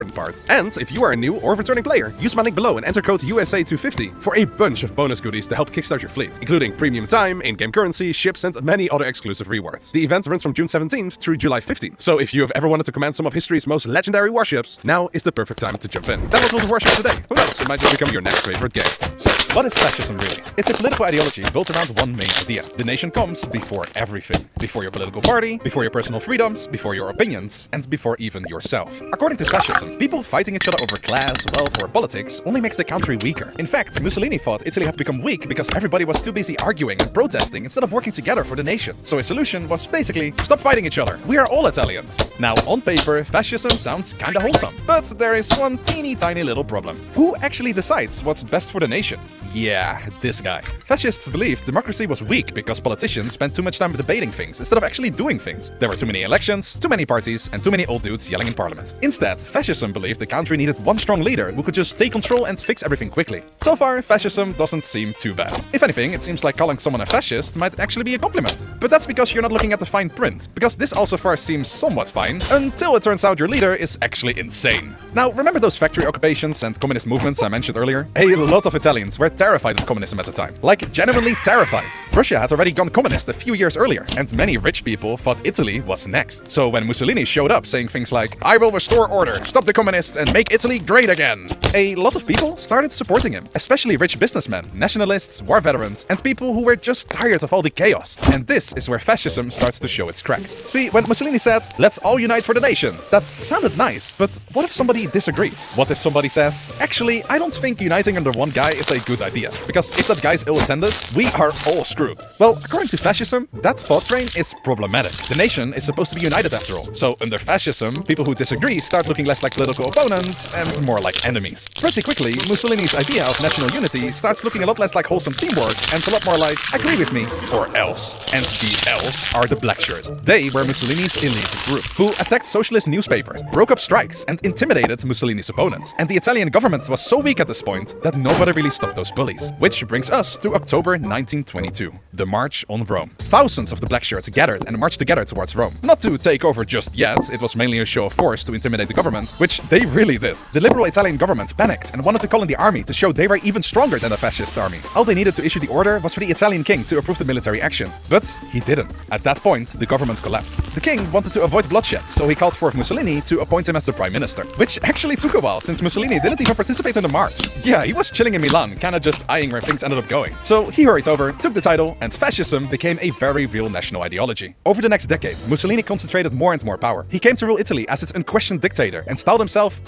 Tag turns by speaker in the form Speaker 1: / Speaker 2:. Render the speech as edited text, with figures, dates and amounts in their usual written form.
Speaker 1: part. And if you are a new or returning player, use my link below and enter code USA250 for a bunch of bonus goodies to help kickstart your fleet, including premium time, in-game currency, ships, and many other exclusive rewards. The event runs from June 17th through July 15th, so if you have ever wanted to command some of history's most legendary warships, now is the perfect time to jump in. That was all the warship today. Who knows, it might just become your next favorite game.
Speaker 2: So, what is fascism really? It's a political ideology built around one main idea. The nation comes before everything. Before your political party, before your personal freedoms, before your opinions, and before even yourself. According to fascism, people fighting each other over class, wealth, or politics only makes the country weaker. In fact, Mussolini thought Italy had become weak because everybody was too busy arguing and protesting instead of working together for the nation. So his solution was basically, stop fighting each other. We are all Italians. Now, on paper, fascism sounds kinda wholesome. But there is one teeny tiny little problem. Who actually decides what's best for the nation? Yeah, this guy. Fascists believed democracy was weak because politicians spent too much time debating things instead of actually doing things. There were too many elections, too many parties, and too many old dudes yelling in parliament. Instead, fascism believed the country needed one strong leader who could just take control and fix everything quickly. So far, fascism doesn't seem too bad. If anything, it seems like calling someone a fascist might actually be a compliment. But that's because you're not looking at the fine print, because this all so far seems somewhat fine, until it turns out your leader is actually insane. Now, remember those factory occupations and communist movements I mentioned earlier? A lot of Italians were terrified of communism at the time. Like, genuinely terrified. Russia had already gone communist a few years earlier, and many rich people thought Italy was next. So when Mussolini showed up saying things like, "I will restore order, stop the communists, and make Italy great again," a lot of people started supporting him, especially rich businessmen, nationalists, war veterans, and people who were just tired of all the chaos. And this is where fascism starts to show its cracks. See, when Mussolini said, "Let's all unite for the nation," that sounded nice, but what if somebody disagrees? What if somebody says, "Actually, I don't think uniting under one guy is a good idea, because if that guy's ill-attended, we are all screwed"? Well, according to fascism, that thought train is problematic. The nation is supposed to be united after all. So under fascism, people who disagree start looking less like political opponents and more like enemies. Pretty quickly, Mussolini's idea of national unity starts looking a lot less like wholesome teamwork and a lot more like, "Agree with me, or else." And the else are the black shirts. They were Mussolini's elite group, who attacked socialist newspapers, broke up strikes, and intimidated Mussolini's opponents. And the Italian government was so weak at this point that nobody really stopped those bullies. Which brings us to October 1922, the March on Rome. Thousands of the black shirts gathered and marched together towards Rome. Not to take over just yet, it was mainly a show of force to intimidate the government, which they really did. The liberal Italian government panicked and wanted to call in the army to show they were even stronger than the fascist army. All they needed to issue the order was for the Italian king to approve the military action. But he didn't. At that point, the government collapsed. The king wanted to avoid bloodshed, so he called for Mussolini to appoint him as the prime minister. Which actually took a while, since Mussolini didn't even participate in the march. Yeah, he was chilling in Milan, kinda just eyeing where things ended up going. So he hurried over, took the title, and fascism became a very real national ideology. Over the next decade, Mussolini concentrated more and more power. He came to rule Italy as its unquestioned dictator and styled himself